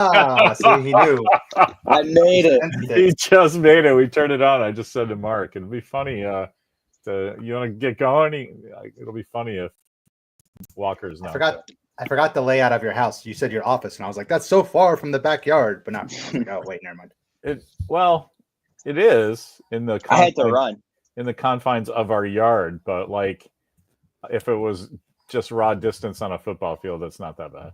See, he knew. I made it. He just made it. We turned it on. I just said to Mark, it'll be funny. You want to get going? It'll be funny if Walker's not. I forgot the layout of your house. You said your office, and I was like, "That's so far from the backyard." But not. Like, oh wait, never mind. It is in the. I had to run in the confines of our yard, but like, if it was just raw distance on a football field, it's not that bad.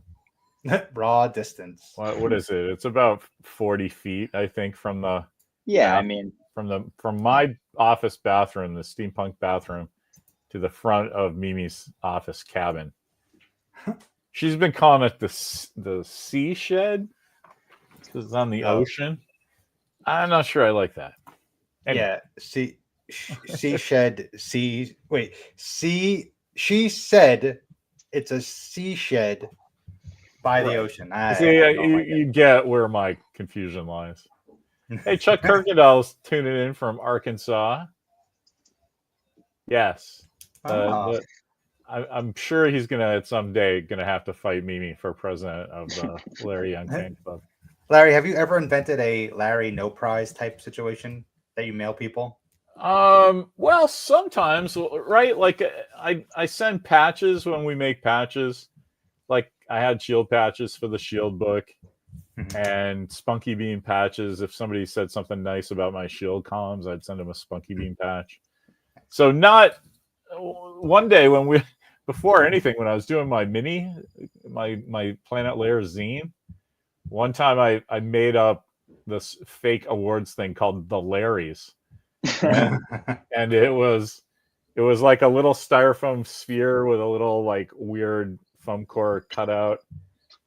Raw distance. What is it? It's about 40 feet, I think, from the. Yeah, I mean, from my office bathroom, the steampunk bathroom, to the front of Mimi's office cabin. She's been calling it the sea shed because it's on the ocean. I'm not sure I like that. Anyway. Yeah, sea shed. She said it's a sea shed by the ocean. You get where my confusion lies. Hey, Chuck Kirkendall's tuning in from Arkansas. Yes. I'm sure he's someday gonna have to fight Mimi for president of the Larry Young Fan Club. Larry, have you ever invented a Larry no prize type situation that you mail people? Well, sometimes, right? Like I send patches when we make patches. Like I had shield patches for the shield book and Spunky Bean patches. If somebody said something nice about my shield columns, I'd send them a Spunky Bean patch. So not one day before anything, when I was doing my Planet Lair zine, one time I made up this fake awards thing called the Larrys. And it was like a little styrofoam sphere with a little like weird foam core cutout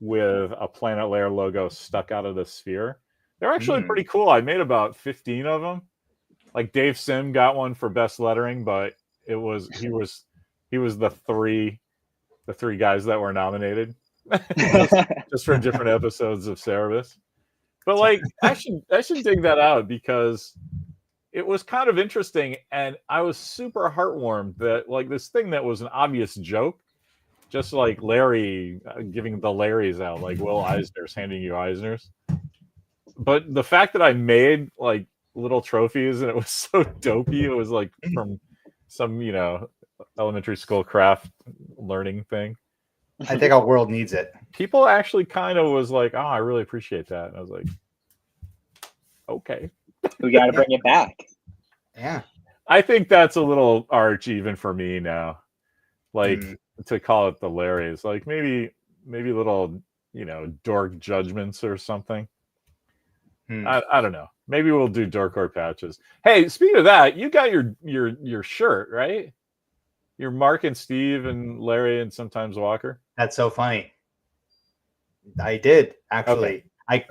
with a Planet Lair logo stuck out of the sphere. They're actually pretty cool. I made about 15 of them. Like Dave Sim got one for best lettering, but he was the three guys that were nominated just for different episodes of Cerebus. But like I should dig that out because it was kind of interesting, and I was super heartwarmed that like this thing that was an obvious joke, just like Larry giving the Larrys out, like Will Eisner's handing you Eisners. But the fact that I made like little trophies and it was so dopey, it was like from some, elementary school craft learning thing. I think our world needs it. People actually kind of was like, "Oh, I really appreciate that." And I was like, "Okay." We got to bring it back. Yeah. I think that's a little arch even for me now. Like to call it the Larrys. Like maybe little, dork judgments or something. I don't know. Maybe we'll do Dork Court patches. Hey, speaking of that, you got your shirt, right? Your Mark and Steve and Larry and sometimes Walker. That's so funny. I did actually. Okay.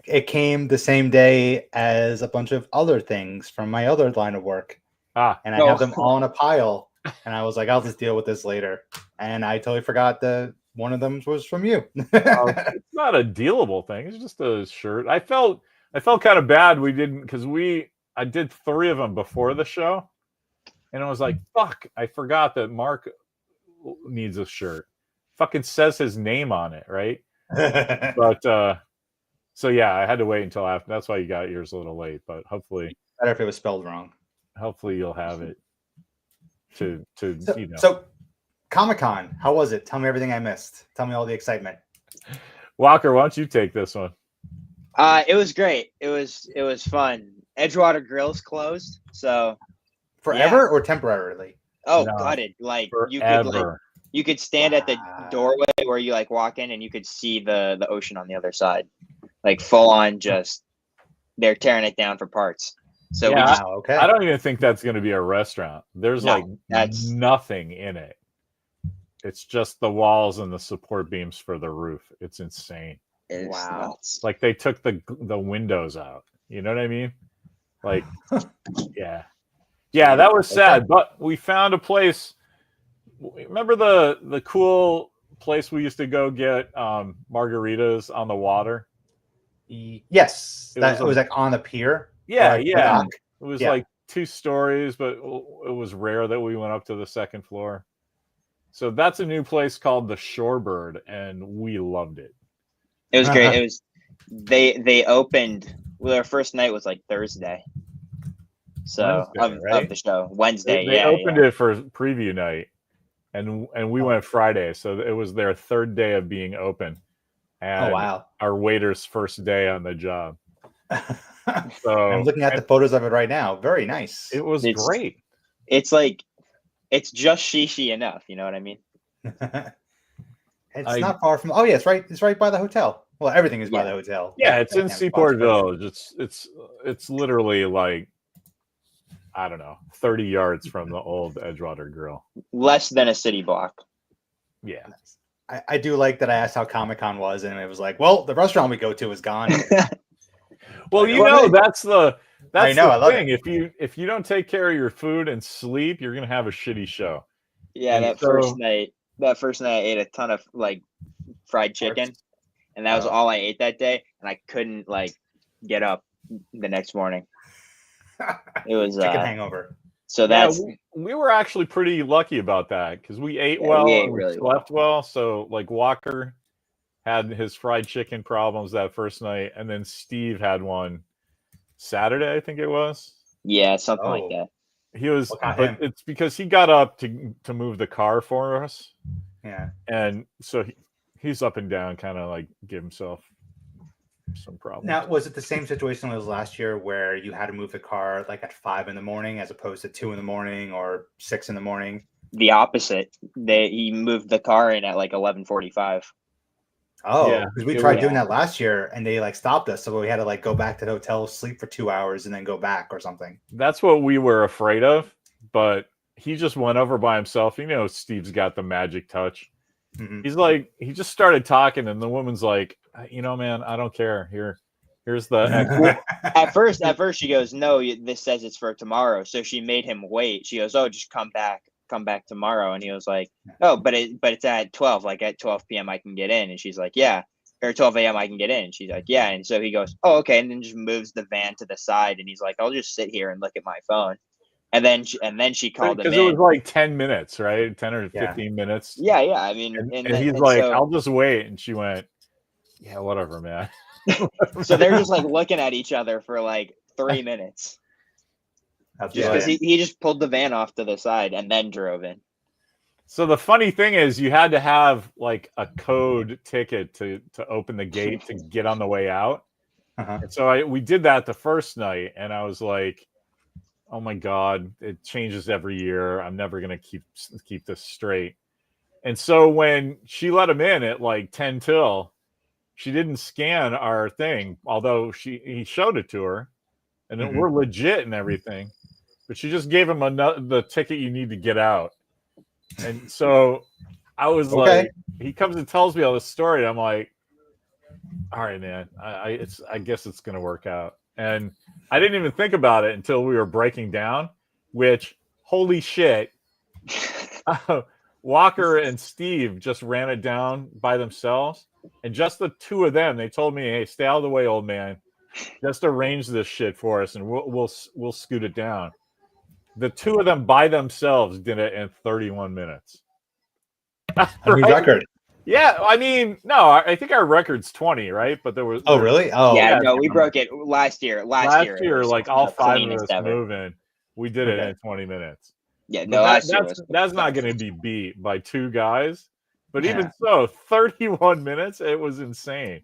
It came the same day as a bunch of other things from my other line of work. And I have them all in a pile. And I was like, I'll just deal with this later. And I totally forgot that one of them was from you. It's not a dealable thing. It's just a shirt. I felt kind of bad we didn't, because I did 3 of them before the show. And I was like, fuck, I forgot that Mark needs a shirt. Fucking says his name on it, right? But so yeah, I had to wait until after. That's why you got yours a little late, but hopefully better if it was spelled wrong. Hopefully you'll have it to So Comic-Con, how was it? Tell me everything I missed. Tell me all the excitement. Walker, why don't you take this one? It was great. It was fun. Edgewater Grill's closed, so forever or temporarily? Oh, gutted. Like forever. You could stand at the doorway where you like walk in and you could see the ocean on the other side. Like full on, just they're tearing it down for parts. So I don't even think that's going to be a restaurant. There's nothing in it. It's just the walls and the support beams for the roof. It's insane. Wow. Nuts. Like they took the windows out. You know what I mean? Like, yeah, that was sad. But we found a place. Remember the cool place we used to go get margaritas on the water? Yes, it was like on the pier. Yeah. It was like 2 stories, but it was rare that we went up to the 2nd floor. So that's a new place called the Shorebird, and we loved it. It was great. They opened. Well, their first night was like Thursday. So Wednesday, of the show, Wednesday. They opened it for preview night, and we went Friday, so it was their third day of being open. And our waiter's first day on the job. So I'm looking at the photos of it right now. Very nice. It was great. It's like it's just shishi enough. You know what I mean? It's not far from. Oh yeah, it's right. It's right by the hotel. Well, everything is by the hotel. Yeah, it's in Seaport Village. It's literally like, I don't know, 30 yards from the old Edgewater Grill. Less than a city block. Yeah. I do like that I asked how Comic-Con was, and it was like, well, the restaurant we go to is gone. Well, that's the thing. It. If you don't take care of your food and sleep, you're gonna have a shitty show. Yeah, and first night I ate a ton of like fried chicken, and that was all I ate that day, and I couldn't like get up the next morning. It was chicken hangover. So that's we were actually pretty lucky about that because we ate well, and we slept well. So like Walker had his fried chicken problems that first night, and then Steve had one Saturday, I think it was. Yeah, something like that. He was, but it's because he got up to move the car for us. Yeah, and so he's up and down, kind of like give himself some problems. Now, was it the same situation as last year where you had to move the car like at 5 a.m. as opposed to 2 a.m. or 6 a.m? The opposite. He moved the car in at like 11:45. Oh, because we tried doing that last year and they like stopped us, so we had to like go back to the hotel, sleep for 2 hours, and then go back or something. That's what we were afraid of, but he just went over by himself. You know, Steve's got the magic touch. Mm-hmm. He's like, he just started talking, and the woman's like, you know, man, I don't care. Here's the. At first, she goes, no, this says it's for tomorrow. So she made him wait. She goes, oh, just come back tomorrow. And he was like, oh, but it's at 12. Like at 12 p.m. I can get in. And she's like, yeah. Or 12 a.m. I can get in. And she's like, yeah. And so he goes, oh, okay. And then just moves the van to the side, and he's like, I'll just sit here and look at my phone. And then she called him in. Because it was like 10 minutes, right? 10 or 15 minutes. Yeah. I mean, and he's like, I'll just wait. And she went, yeah, whatever, man. So they're just like looking at each other for like 3 minutes. Because he just pulled the van off to the side and then drove in. So the funny thing is, you had to have like a code ticket to open the gate to get on the way out. And so we did that the first night, and I was like, oh my God, it changes every year. I'm never going to keep this straight. And so when she let him in at like 10 till, she didn't scan our thing, although he showed it to her, and then we're legit and everything. But she just gave him the ticket you need to get out. And so I was like, he comes and tells me all this story, and I'm like, all right, man, I guess it's going to work out. And I didn't even think about it until we were breaking down, which, holy shit, Walker and Steve just ran it down by themselves. And just the two of them, they told me, hey, stay out of the way, old man. Just arrange this shit for us, and we'll scoot it down. The two of them by themselves did it in 31 minutes. New record. Yeah, I mean, no, I think our record's 20, right? But there was. Oh, really? Oh, yeah. No, we broke it last year. Last year, like all five of us moving, we did it in 20 minutes. Yeah, no, that's not going to be beat by two guys. But even so, 31 minutes, it was insane.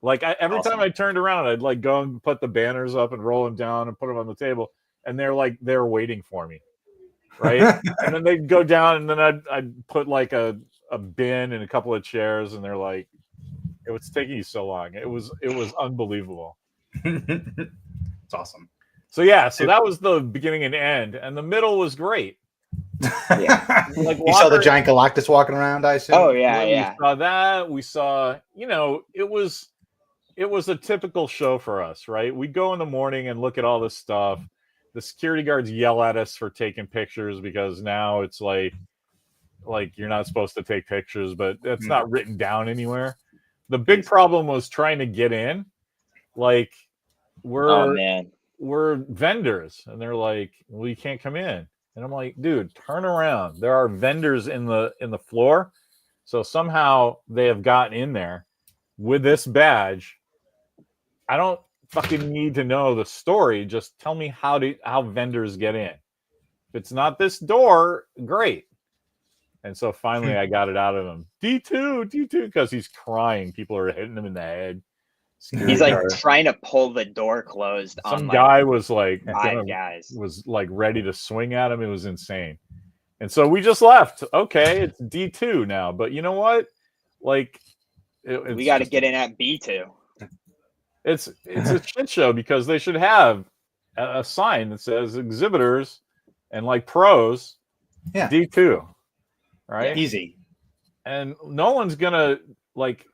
Like every time I turned around, I'd like go and put the banners up and roll them down and put them on the table, and they're waiting for me, right? And then they'd go down, and then I'd put like a bin and a couple of chairs, and they're like, it was taking you so long. It was unbelievable. It's awesome. So that was the beginning and end, and the middle was great. Yeah. Like you saw the giant Galactus walking around, I assume. Oh yeah. We saw that. We saw, it was a typical show for us, right? We'd go in the morning and look at all this stuff. The security guards yell at us for taking pictures because now it's like you're not supposed to take pictures, but it's not written down anywhere. The big problem was trying to get in. Like we're vendors, and they're like, well, you can't come in. And I'm like, dude, turn around. There are vendors in the floor. So somehow they have gotten in there with this badge I don't fucking need to know the story. Just tell me how vendors get in. If it's not this door, great. And so finally I got it out of him. D2, because he's crying. People are hitting him in the head. He's like trying to pull the door closed. Some guy was like, was like ready to swing at him. It was insane. And so we just left. Okay, it's D2 now. But you know what? Like, we got to get in at B2. It's a shit show because they should have a sign that says exhibitors and like pros, D2, right? Easy. And no one's gonna like,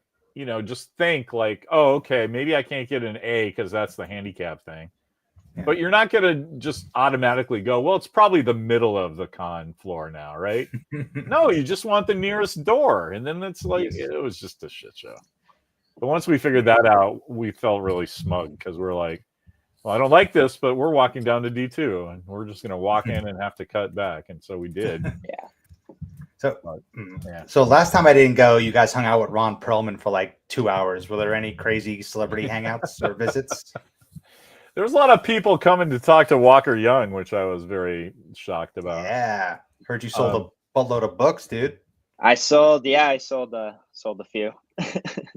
just think like, oh, okay, maybe I can't get an A because that's the handicap thing. Yeah. But you're not gonna just automatically go, well, it's probably the middle of the con floor now, right? No, you just want the nearest door, and then it's like it was just a shit show. But once we figured that out, we felt really smug because we're like, well, I don't like this, but we're walking down to D2 and we're just going to walk in and have to cut back. And so we did. So last time I didn't go, you guys hung out with Ron Perlman for like 2 hours. Were there any crazy celebrity hangouts or visits? There was a lot of people coming to talk to Walker Young, which I was very shocked about. Yeah. Heard you sold a buttload of books, dude. I sold a few.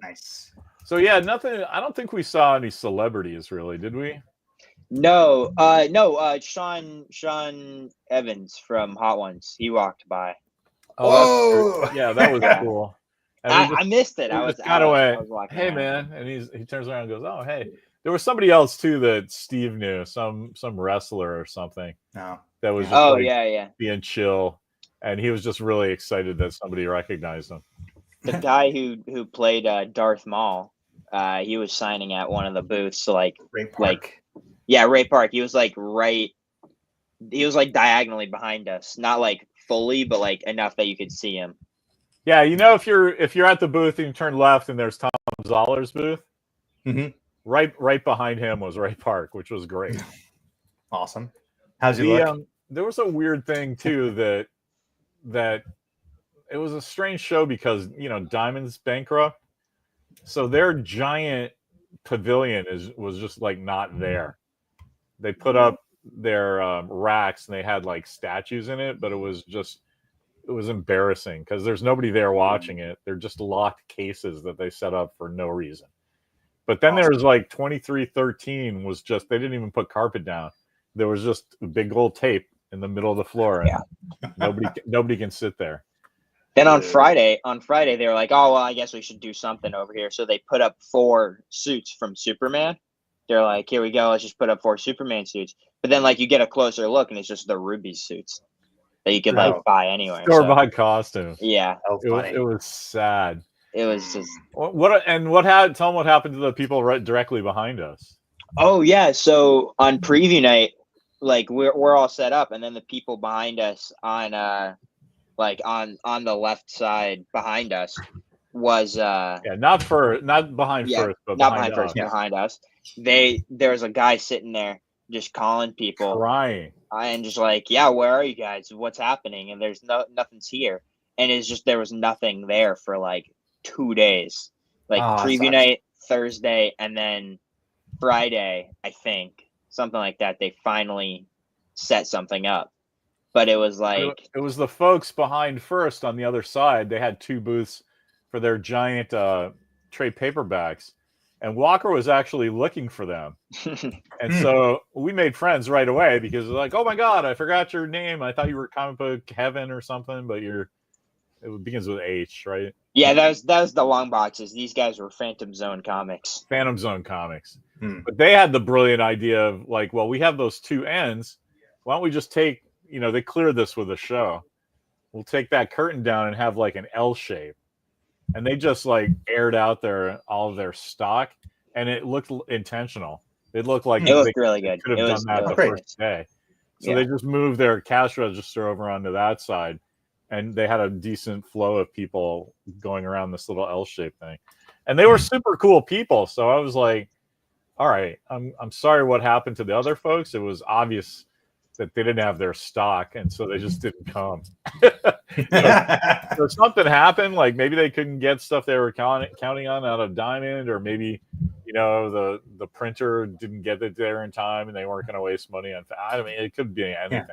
Nice. So yeah, nothing. I don't think we saw any celebrities really, did we? No. Sean Evans from Hot Ones. He walked by. Oh, yeah, that was cool. I missed it. I was got away. Hey man, and he turns around and goes, "Oh hey." There was somebody else too that Steve knew, some wrestler or something. No. That was just being chill, and he was just really excited that somebody recognized him. The guy who played Darth Maul, he was signing at one of the booths, Ray Park. Ray Park. He was like diagonally behind us, not like fully, but like enough that you could see him. Yeah, if you're at the booth and you turn left and there's Tom Zoller's booth, right behind him was Ray Park, which was great. Awesome. How's he look? There was a weird thing too that it was a strange show because Diamond's bankrupt, so their giant pavilion was just like not there. They put up their racks and they had like statues in it, but it was embarrassing because there's nobody there watching it. They're just locked cases that they set up for no reason. But then there was like 2313 was just, they didn't even put carpet down. There was just a big old tape in the middle of the floor. And nobody can sit there. Then on Friday, they were like, oh, well, I guess we should do something over here. So they put up 4 suits from Superman. They're like, here we go. Let's just put up 4 Superman suits. But then like you get a closer look and it's just the Ruby suits that you could like buy anywhere. Store-bought costume. Yeah. It was sad. It was just tell them what happened to the people right directly behind us. Oh yeah, so on preview night, like we're all set up, and then the people behind us on the left side behind us was not behind first, but not behind first, behind us. There was a guy sitting there just calling people, crying, and just like, yeah, where are you guys? What's happening? And there's nothing's here, and it's just there was nothing there for like 2 days, like preview night Thursday, and then Friday, I think, something like that. They finally set something up, but it was like it was the folks behind first on the other side. They had 2 booths for their giant trade paperbacks, and Walker was actually looking for them. And so we made friends right away because they're like, oh my god, I forgot your name. I thought you were comic book Kevin or something, but it begins with H, right? Yeah, that was the long boxes. These guys were Phantom Zone Comics. But they had the brilliant idea of like, well, we have those 2 ends. Why don't we just take, they cleared this with a show. We'll take that curtain down and have like an L shape. And they just like aired out all of their stock, and it looked intentional. It looked like it looked really good. Could have done that the first day. So they just moved their cash register over onto that side. And they had a decent flow of people going around this little L-shaped thing, and they were super cool people. So I was like, "All right, I'm sorry what happened to the other folks. It was obvious that they didn't have their stock, and so they just didn't come. So something happened, like maybe they couldn't get stuff they were counting on out of Diamond, or maybe the printer didn't get it there in time, and they weren't going to waste money on. I mean, it could be anything,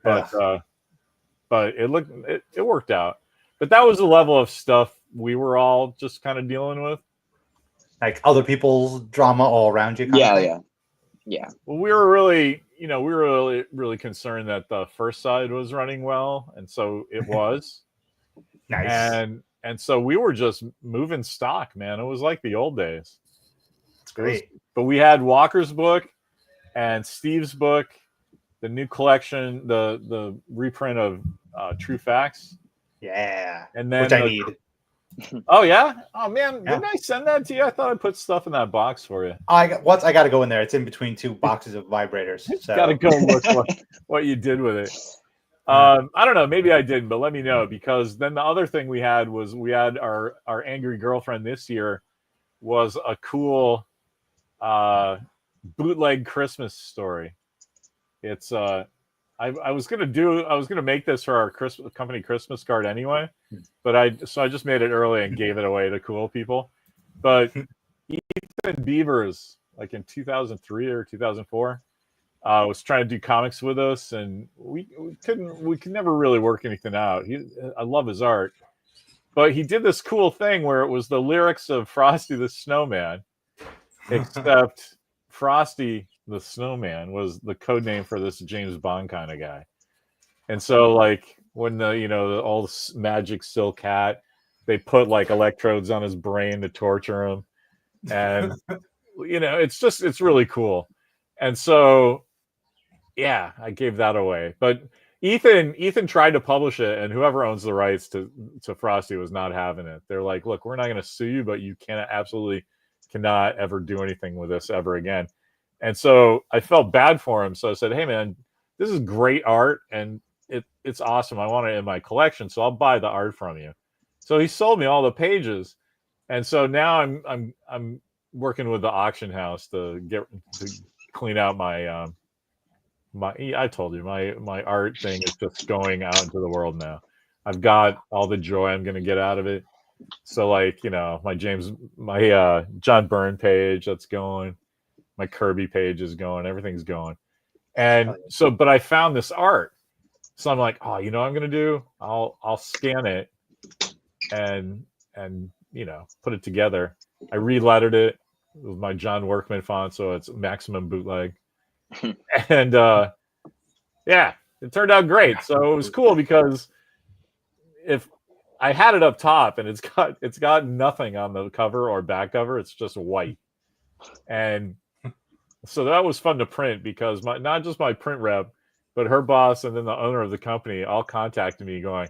but it worked out. But that was the level of stuff we were all just kind of dealing with, like other people's drama all around you. Yeah. Well, we were really, really concerned that the first side was running well, and so it was. Nice. And so we were just moving stock, man. It was like the old days. It's great. But we had Walker's book and Steve's book, the new collection, the reprint of True Facts. Yeah. And then which I need. Oh yeah? Oh man, didn't I send that to you? I thought I put stuff in that box for you. I got to go in there. It's in between two boxes of vibrators. So Got to go look what you did with it. I don't know. Maybe I didn't, but let me know, because then the other thing we had our angry girlfriend this year was a cool bootleg Christmas story. It's I was gonna make this for our company Christmas card anyway, but I just made it early and gave it away to cool people. But Ethan Beavers, like in 2003 or 2004, was trying to do comics with us, and we could never really work anything out. I love his art, but he did this cool thing where it was the lyrics of Frosty the Snowman, except Frosty the Snowman was the code name for this James Bond kind of guy. And so, like, when all the magic silk hat, they put like electrodes on his brain to torture him, and it's really cool. And so yeah, I gave that away. But Ethan tried to publish it, and whoever owns the rights to Frosty was not having it. They're like, look, we're not going to sue you, but you absolutely cannot ever do anything with this ever again. And so I felt bad for him. So I said, hey man, this is great art, and it's awesome. I want it in my collection, so I'll buy the art from you. So he sold me all the pages, and so now I'm working with the auction house to clean out my I told you my art thing is just going out into the world now. I've got all the joy I'm going to get out of it. So like, my John Byrne page, that's going, my Kirby page is going, everything's going. And so, but I found this art. So I'm like, oh, I'm going to do, I'll scan it and put it together. I relettered it with my John Workman font, so it's maximum bootleg. And yeah, it turned out great. So it was cool, because if I had it up top and it's got nothing on the cover or back cover, it's just white. And so that was fun to print, because not just my print rep, but her boss and then the owner of the company all contacted me going,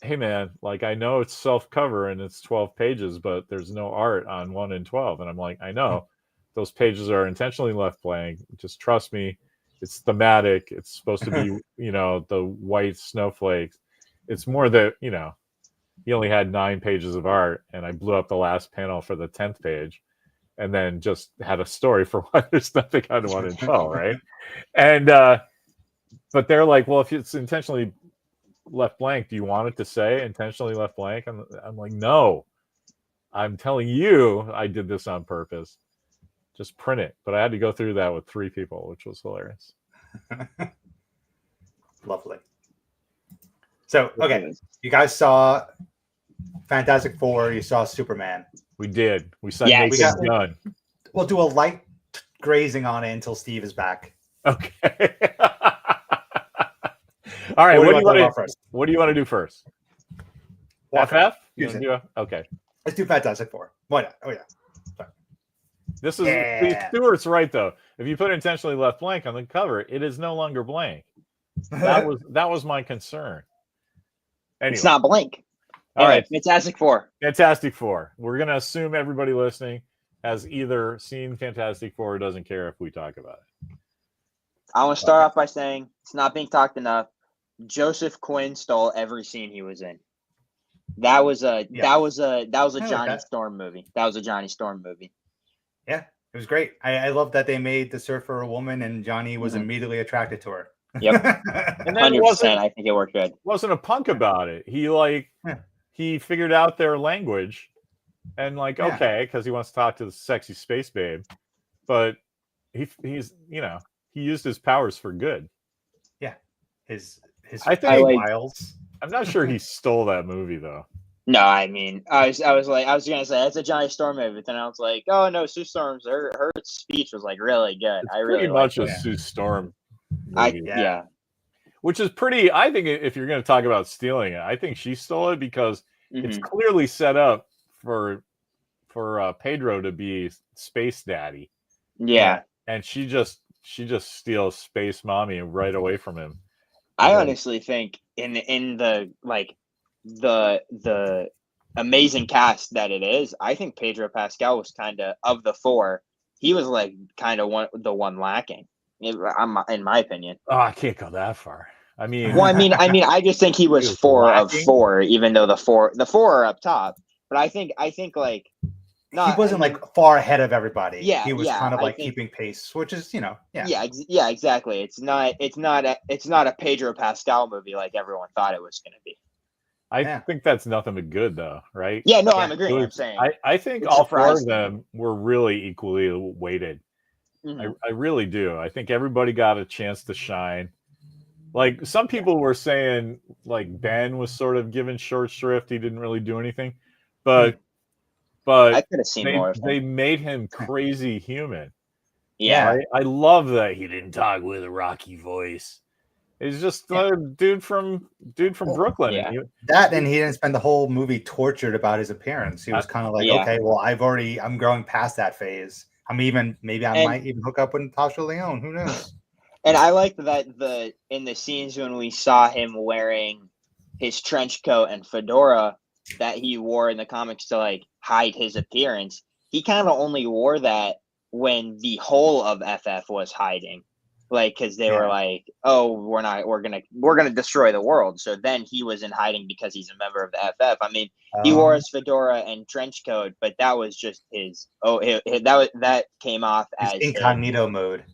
hey man, like, I know it's self-cover and it's 12 pages, but there's no art on 1 and 12. And I'm like, I know. Those pages are intentionally left blank. Just trust me. It's thematic. It's supposed to be, the white snowflakes. It's more that, he only had 9 pages of art, and I blew up the last panel for the 10th page, and then just had a story for why there's nothing on 1 and 12, right? And, but they're like, well, if it's intentionally left blank, do you want it to say intentionally left blank? I'm like, no, I'm telling you, I did this on purpose. Just print it. But I had to go through that with 3 people, which was hilarious. Lovely. So, okay, you guys saw Fantastic Four. You saw Superman. We did. We saw Naked Gun. We'll do a light grazing on it until Steve is back. Okay. All right. What do you want to do first? FF? Okay. Let's do Fantastic Four. Why not? Oh yeah. Sorry. This is Stuart's right though. If you put intentionally left blank on the cover, it is no longer blank. That was my concern. Anyway. It's not blank. All right. Fantastic Four. Fantastic Four. We're gonna assume everybody listening has either seen Fantastic Four or doesn't care if we talk about it. I want to start off by saying it's not being talked enough. Joseph Quinn stole every scene he was in. That was a Johnny Storm movie. That was a Johnny Storm movie. Yeah, it was great. I love that they made the surfer a woman, and Johnny was immediately attracted to her. Yep. And then 100%. I think it worked good. Wasn't a punk about it. He figured out their language, and okay, because he wants to talk to the sexy space babe, but he's he used his powers for good. Yeah, his wiles. I'm not sure he stole that movie though. No, I mean, I was gonna say that's a Johnny Storm movie, but then I was like, oh no, Sue Storm's her speech was like really good. It's pretty much a Sue Storm movie. Yeah. Which is pretty. I think if you're going to talk about stealing it, I think she stole it because it's clearly set up for Pedro to be Space Daddy. Yeah, and she just steals Space Mommy right away from him. I honestly think in the the amazing cast that it is, I think Pedro Pascal was kind of the four. He was like kind of the one lacking. In my opinion. Oh, I can't go that far. I mean, I just think he was 4 of 4, even though the four are up top. But I think like he wasn't like far ahead of everybody. Yeah, he was kind of like keeping pace, which is yeah, exactly. It's not a Pedro Pascal movie like everyone thought it was going to be. I think that's nothing but good, though, right? Yeah, no, I'm agreeing. I'm saying I think all 4 of them were really equally weighted. I really do. I think everybody got a chance to shine. Like some people were saying, like Ben was sort of given short shrift. He didn't really do anything, but I could have seen more. They made him crazy human. Yeah, I love that he didn't talk with a rocky voice. He's just a dude from Brooklyn. Yeah. And he didn't spend the whole movie tortured about his appearance. He was kind of like, okay, well, I'm growing past that phase. Maybe I might even hook up with Natasha Lyonne. Who knows? And I like that in the scenes when we saw him wearing his trench coat and fedora that he wore in the comics to like hide his appearance, he kind of only wore that when the whole of FF was hiding, like because they were like, oh, we're gonna destroy the world. So then he was in hiding because he's a member of the FF. I mean, he wore his fedora and trench coat, but that was just that came off as incognito mode.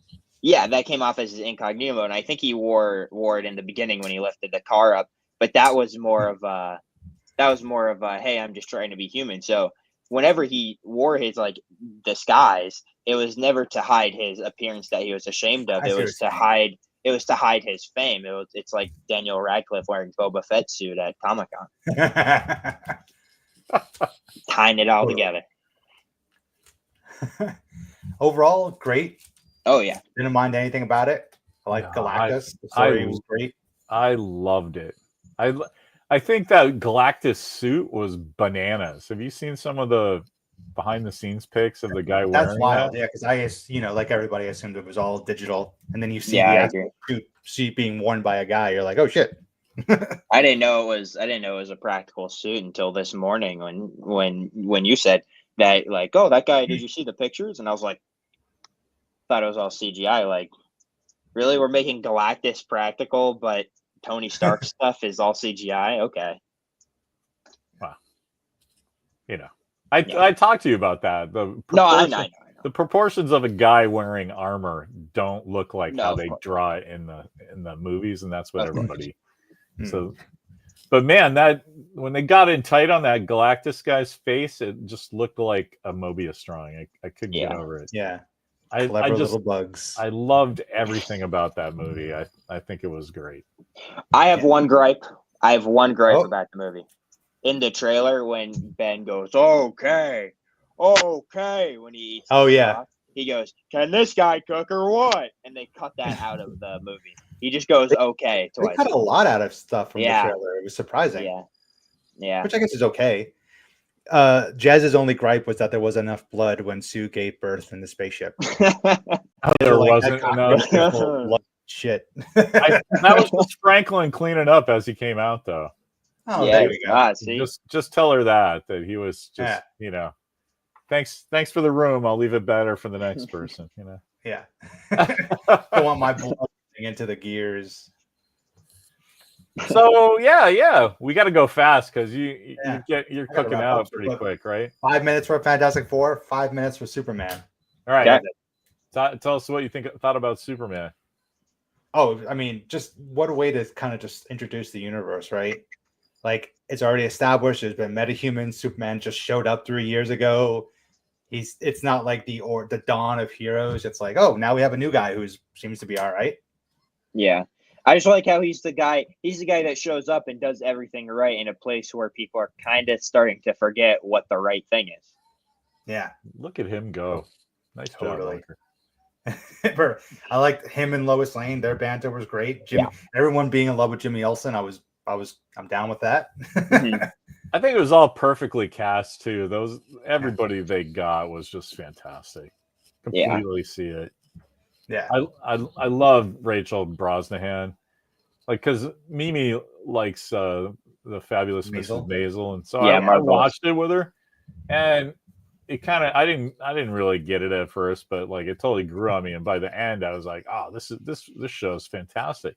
Yeah, that came off as his incognito mode. And I think he wore it in the beginning when he lifted the car up, but that was more of a hey, I'm just trying to be human. So whenever he wore his like disguise, it was never to hide his appearance that he was ashamed of. It was to hide his fame. It's like Daniel Radcliffe wearing Boba Fett suit at Comic-Con. Tying it all together. Overall, great. Oh yeah. Didn't mind anything about it. I like Galactus. The story was great. I loved it. I think that Galactus suit was bananas. Have you seen some of the behind the scenes pics of the guy wearing That's wild, yeah, because like everybody assumed it was all digital. And then you see the suit being worn by a guy, you're like, oh shit. I didn't know it was a practical suit until this morning when you said that, like, oh, that guy, did you see the pictures? And I was like, thought it was all CGI. Like, really, we're making Galactus practical, but Tony Stark stuff is all CGI? Okay. Wow. I talked to you about that. I know. The proportions of a guy wearing armor don't look like how they draw it in the movies, and that's what everybody. So, but man, that when they got in tight on that Galactus guy's face, it just looked like a Mobius drawing. I couldn't get over it. Yeah. I just little bugs. I loved everything about that movie. I think it was great. I have one gripe. About the movie. In the trailer, when Ben goes, okay, when he eats he goes, can this guy cook or what? And they cut that out of the movie. He just goes, okay. They cut a lot out of stuff from the trailer. It was surprising. Yeah. Which I guess is okay. Jazz's only gripe was that there was enough blood when Sue gave birth in the spaceship. There wasn't enough blood shit. That was just Franklin cleaning up as he came out, though. Oh, there we go. See? Just tell her that he was just thanks for the room. I'll leave it better for the next person. Yeah. I want my blood into the gears. So we got to go fast because you're cooking out pretty quick, right? 5 minutes for Fantastic Four, 5 minutes for Superman. All right. Okay. Tell us what you thought about Superman. Oh, I mean, just what a way to kind of just introduce the universe, right? Like, it's already established. There's been metahumans. Superman just showed up 3 years ago. It's not like the dawn of heroes. It's like, oh, now we have a new guy who seems to be all right. Yeah. I just like how he's the guy that shows up and does everything right in a place where people are kind of starting to forget what the right thing is. Yeah. Look at him go. Nice Totally. job, I liked him and Lois Lane. Their banter was great. Everyone being in love with Jimmy Olsen, I'm down with that. I think it was all perfectly cast too. Everybody they got was just fantastic. Completely see it. Yeah. I love Rachel Brosnahan. Like, because Mimi likes the Fabulous Mrs. Maisel, and so I watched it with her, and it kind of I didn't really get it at first, but like it totally grew on me, and by the end I was like, oh, this show is fantastic.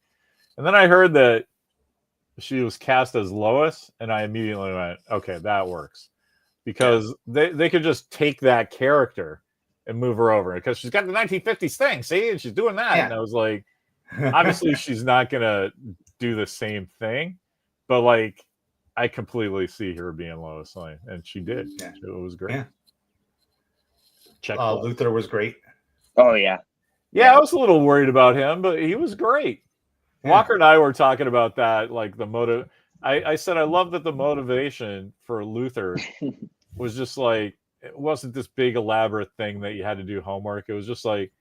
And then I heard that she was cast as Lois, and I immediately went, okay, that works, because they could just take that character and move her over, because she's got the 1950s thing, see, and she's doing that, and I was like, obviously she's not gonna do the same thing, but like I completely see her being Lois Lane, and she did. It was great. Luther was great. Oh yeah. I was a little worried about him, but he was great. Walker and I were talking about that, like the motive. I said I love that the motivation for Luther was just like, it wasn't this big elaborate thing that you had to do homework. It was just like,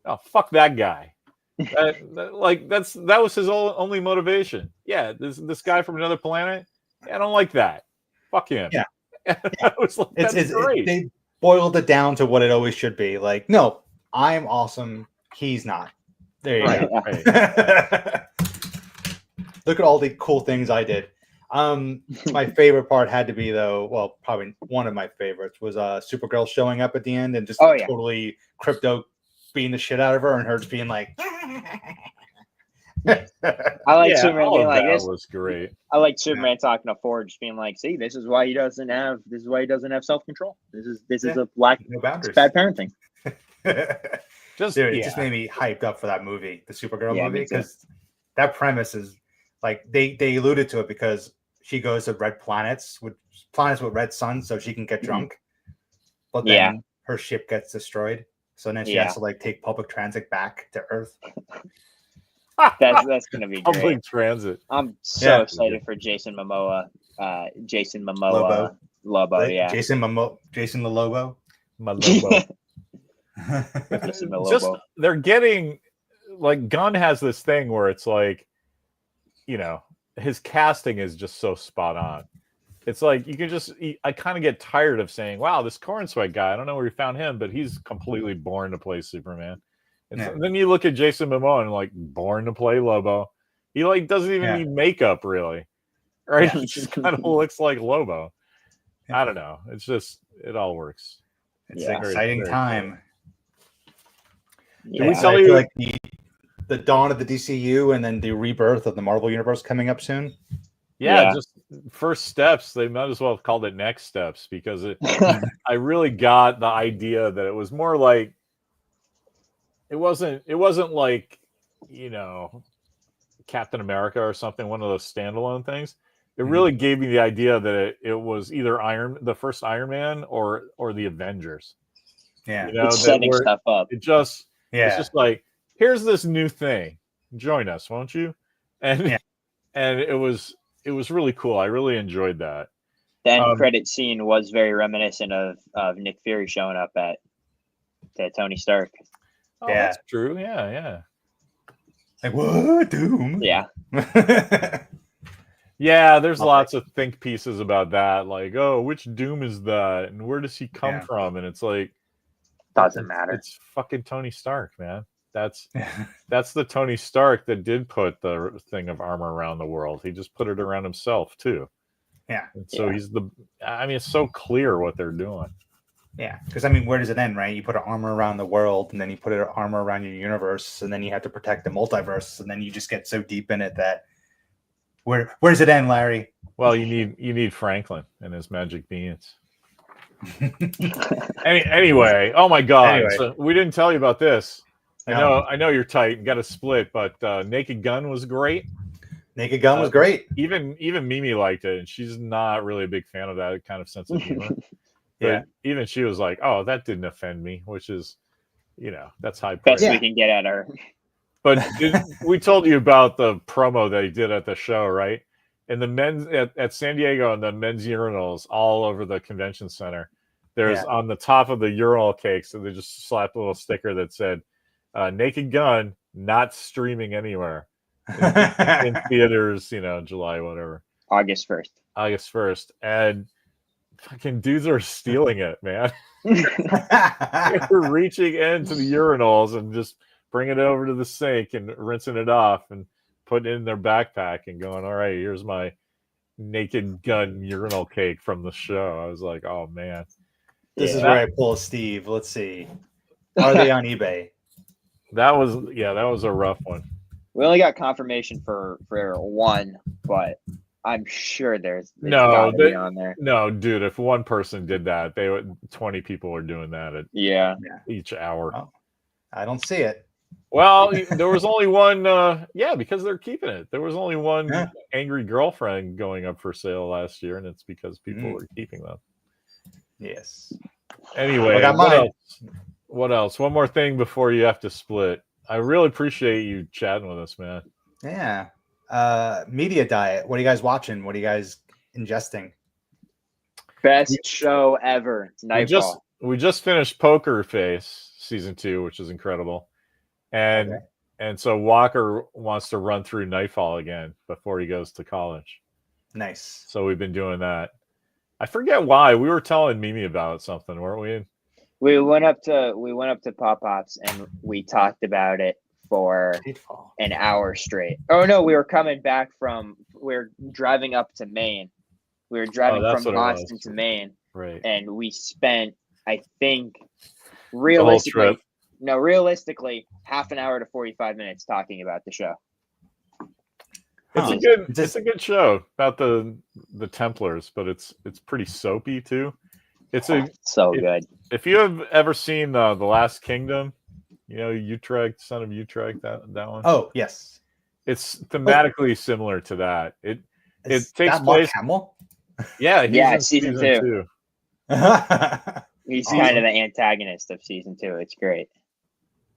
oh, fuck that guy. That was his only motivation. Yeah, this guy from another planet. I don't like that. Fuck him. Yeah. I was like, that's great. They boiled it down to what it always should be. Like, no, I'm awesome. He's not. There you go. Right. Look at all the cool things I did. My favorite part had to be, though, well, probably one of my favorites was Supergirl showing up at the end and just totally Crypto beating the shit out of her, and her just being like, I like Superman being like, this was great. I like Superman talking to Ford, just being like, see, this is why he doesn't have self-control. This is a lack no boundaries. Bad parenting. It just made me hyped up for that movie, the Supergirl movie, because that premise is like they alluded to it, because she goes to red planets with red suns so she can get drunk, but then her ship gets destroyed, so then she has to like take public transit back to Earth. That's gonna be great. Public transit. I'm so excited for Jason Momoa. Lobo. Jason the Lobo. Just they're getting, like, Gunn has this thing where it's like, you know, his casting is just so spot on. It's like you can just I kind of get tired of saying, wow, this corn sweat guy, I don't know where you found him, but he's completely born to play Superman. And then you look at Jason Momoa and like, born to play Lobo. He like doesn't even need makeup, really, right? He just kind of looks like Lobo. I don't know. It's just, it all works. It's an exciting time. Did we tell you like the dawn of the DCU and then the rebirth of the Marvel Universe coming up soon? Yeah, just first steps. They might as well have called it next steps, because I really got the idea that it was more like, it wasn't like, you know, Captain America or something, one of those standalone things. It really gave me the idea that it was either the first Iron Man or the Avengers. Yeah, you know, it's setting stuff up. It's just like, here's this new thing. Join us, won't you? And it was really cool. I really enjoyed that. The end credit scene was very reminiscent of Nick Fury showing up at Tony Stark. Oh, that's true. Yeah. Like, what? Doom? Yeah. Yeah, there's lots of think pieces about that. Like, oh, which Doom is that? And where does he come from? And it's like, doesn't matter. It's fucking Tony Stark, man. That's the Tony Stark that did put the thing of armor around the world. He just put it around himself, too. Yeah. And so it's so clear what they're doing. Yeah, because I mean, where does it end, right? You put an armor around the world, and then you put an armor around your universe, and then you have to protect the multiverse, and then you just get so deep in it that where does it end, Larry? Well, you need Franklin and his magic beans. Anyway, oh my God! Anyway. So we didn't tell you about this. No. I know you're tight and got a split, but Naked Gun was great. Naked Gun was great. Even Mimi liked it, and she's not really a big fan of that kind of sense of humor. Yeah. Even she was like, "Oh, that didn't offend me," which is, that's high Best praise. we can get at her. But we told you about the promo they did at the show, right? And the men's at San Diego and the men's urinals all over the convention center. There's on the top of the urinal cakes, so they just slapped a little sticker that said, Naked Gun, not streaming anywhere. In theaters, July, whatever. August 1st. And fucking dudes are stealing it, man. They're reaching into the urinals and just bringing it over to the sink and rinsing it off and putting it in their backpack and going, all right, here's my Naked Gun urinal cake from the show. I was like, oh, man. This is where I pull Steve. Let's see. Are they on eBay? That was a rough one. We only got confirmation for one, but I'm sure there's no, be on there. No, dude, if one person did that, 20 people are doing that at each hour. Oh, I don't see it. Well, there was only one because they're keeping it. There was only one angry girlfriend going up for sale last year, and it's because people were keeping them. Yes. Anyway, what else? One more thing before you have to split. I really appreciate you chatting with us, man. Yeah. Media diet. What are you guys watching? What are you guys ingesting? Best show ever. Nightfall. We just finished Poker Face season 2, which is incredible. And so Walker wants to run through Nightfall again before he goes to college. Nice. So we've been doing that. I forget why. We were telling Mimi about something, weren't we? We went up to Pop Pop's and we talked about it for an hour straight. Oh no, we were driving up to Maine. We were driving from Boston to Maine. Right. And we spent, I think, realistically, half an hour to 45 minutes talking about the show. It's a good show about the Templars, but it's pretty soapy too. It's so good. If you have ever seen The Last Kingdom, Utrecht, Son of Utrecht, that one. Oh yes, it's thematically similar to that. It takes place. Mark Hamill? Yeah, he's season 2. He's kind of the antagonist of season 2. It's great.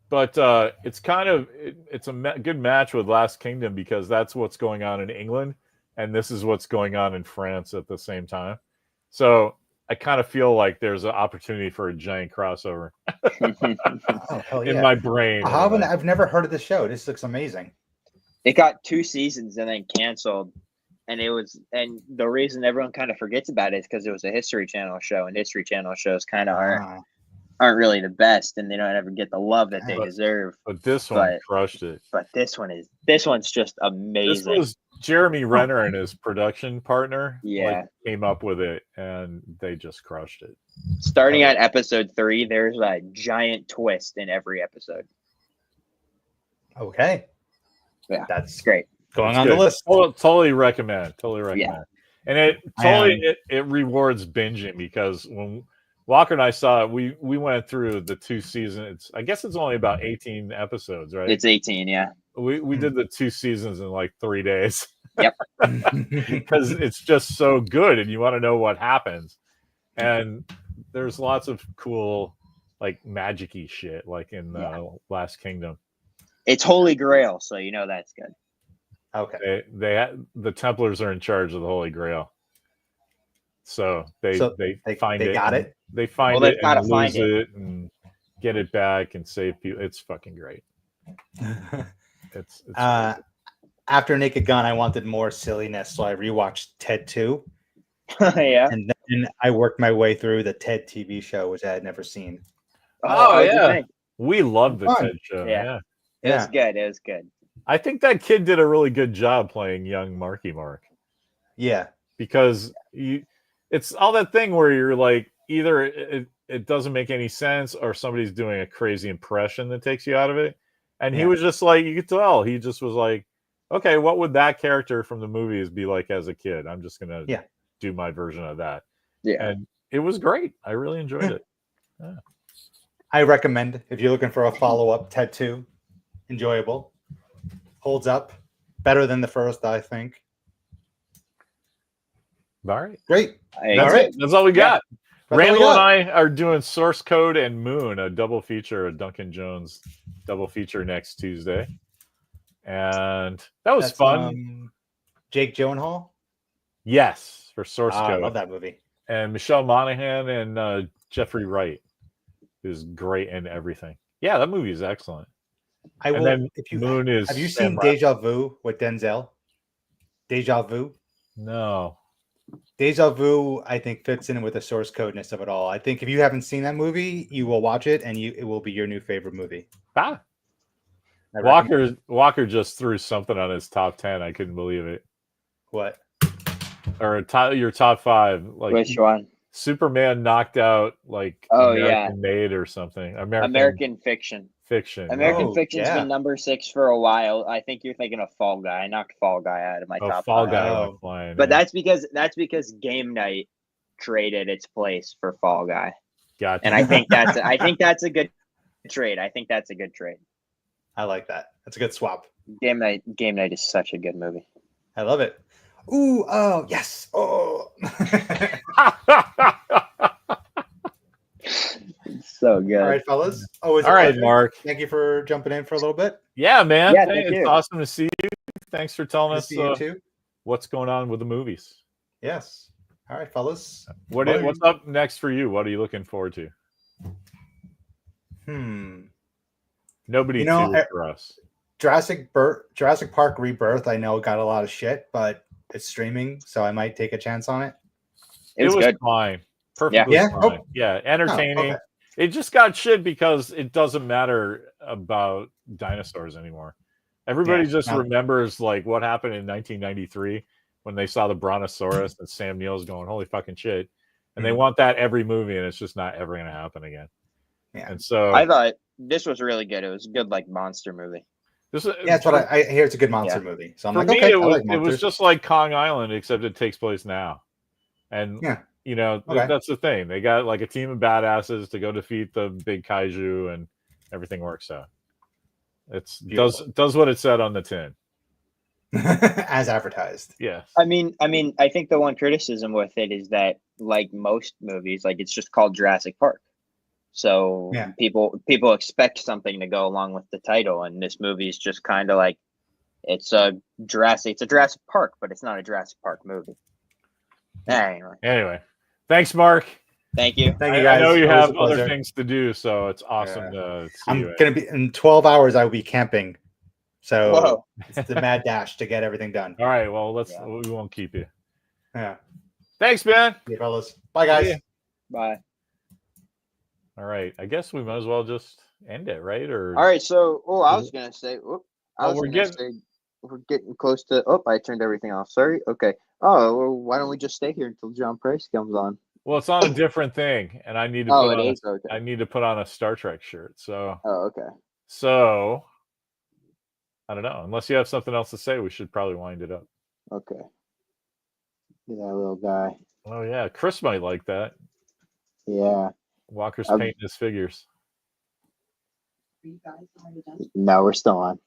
But it's kind of it's a good match with Last Kingdom because that's what's going on in England, and this is what's going on in France at the same time. I kind of feel like there's an opportunity for a giant crossover in my brain. I've never heard of this show. This looks amazing. It got 2 seasons and then canceled, and the reason everyone kind of forgets about it is because it was a History Channel show, and History Channel shows kind of aren't really the best, and they don't ever get the love that they deserve. But this one crushed it. But this one's just amazing. This was Jeremy Renner and his production partner. Yeah, came up with it, and they just crushed it. Starting at episode 3, there's a giant twist in every episode. Okay, yeah, that's great. Going on the list. Totally recommend. Yeah. And it rewards binging because when Walker and I saw it, we went through the 2 seasons. I guess it's only about 18 episodes, right? It's 18, yeah. We did the 2 seasons in like 3 days. Yep. Because it's just so good and you want to know what happens. And there's lots of cool like magic-y shit like in Last Kingdom. It's Holy Grail, so that's good. Okay. The Templars are in charge of the Holy Grail. So they find it. They got it. They find it and lose it and get it back and save people. It's fucking great. It's after Naked Gun, I wanted more silliness, so I rewatched Ted 2. Yeah. And then I worked my way through the Ted TV show, which I had never seen. Oh yeah. We loved the Ted show. Yeah. It was good. It was good. I think that kid did a really good job playing young Marky Mark. Yeah. Because it's all that thing where you're like, either it doesn't make any sense or somebody's doing a crazy impression that takes you out of it. And he was just like, you could tell, he just was like, okay, what would that character from the movies be like as a kid? I'm just going to do my version of that. Yeah. And it was great. I really enjoyed it. Yeah. I recommend if you're looking for a follow-up, Ted 2, enjoyable, holds up, better than the first, I think. All right, great. That's it. That's all we got. That's Randall all we and I are doing Source Code and Moon, a double feature, a Duncan Jones double feature next Tuesday, and that's fun. Jake Gyllenhaal. Yes, for Source Code. I love that movie. And Michelle Monaghan and Jeffrey Wright is great in everything. Yeah, that movie is excellent. Moon is. Have you seen Deja Vu with Denzel? Deja Vu? No. Deja Vu, I think, fits in with the source codeness of it all. I think if you haven't seen that movie, you will watch it, and it will be your new favorite movie. Walker just threw something on his top 10. I couldn't believe it. What? Or your top 5? Like which one? Superman knocked out like American Made or something. American Fiction. American Fiction's been number 6 for a while. I think you're thinking of Fall Guy. I knocked Fall Guy out of my top 5. But that's because Game Night traded its place for Fall Guy. Gotcha. And I think that's a good trade. I like that. That's a good swap. Game Night is such a good movie. I love it. Ooh, oh, yes. Oh. So good. All right, fellas. All right, Mark. Thank you for jumping in for a little bit. Yeah, man. Yeah, it's awesome to see you. Thanks for telling us too. What's going on with the movies. Yes. All right, fellas. What's up next for you? What are you looking forward to? Nobody for us. Jurassic Park Rebirth, I know got a lot of shit, but it's streaming, so I might take a chance on it. It was good. Fine. Perfectly fine. Oh. Yeah, entertaining. Okay. It just got shit because it doesn't matter about dinosaurs anymore. Everybody remembers like what happened in 1993 when they saw the Brontosaurus and Sam Neill's going, holy fucking shit. And they want that every movie, and it's just not ever going to happen again. Yeah. And so I thought this was really good. It was a good like monster movie. That's what I hear. It's a good monster movie. So I'm like, okay. It was just like Kong Island, except it takes place now. And that's the thing. They got like a team of badasses to go defeat the big kaiju, and everything works out. It's does what it said on the tin. As advertised. Yes. I mean, I think the one criticism with it is that, like most movies, like it's just called Jurassic Park. So people expect something to go along with the title, and this movie is just kind of like it's a Jurassic Park, but it's not a Jurassic Park movie. Anyway, thanks, Mark. Thank you. Thank you, guys. I know you have other things to do, so it's awesome to see you. I'm gonna be in 12 hours. I will be camping, so it's the mad dash to get everything done. All right. Well, we won't keep you. Yeah. Thanks, man. Yeah, fellas. Bye, guys. Bye. All right. I guess we might as well just end it, right? Or all right. So, I was gonna say, we're getting close to. I turned everything off. Sorry. Okay. Oh, well, why don't we just stay here until John Price comes on? Well, it's on a different thing, and I need to. I need to put on a Star Trek shirt. So. Oh, okay. So. I don't know. Unless you have something else to say, we should probably wind it up. Okay. Look at that little guy. Oh yeah, Chris might like that. Yeah. Walker's painting his figures. No, we're still on.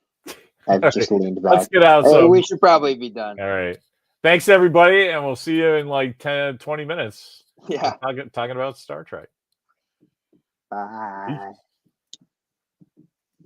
I've just leaned back. Let's get out. We should probably be done. All right. Thanks, everybody, and we'll see you in like 10, 20 minutes. Yeah. Talking about Star Trek. Bye.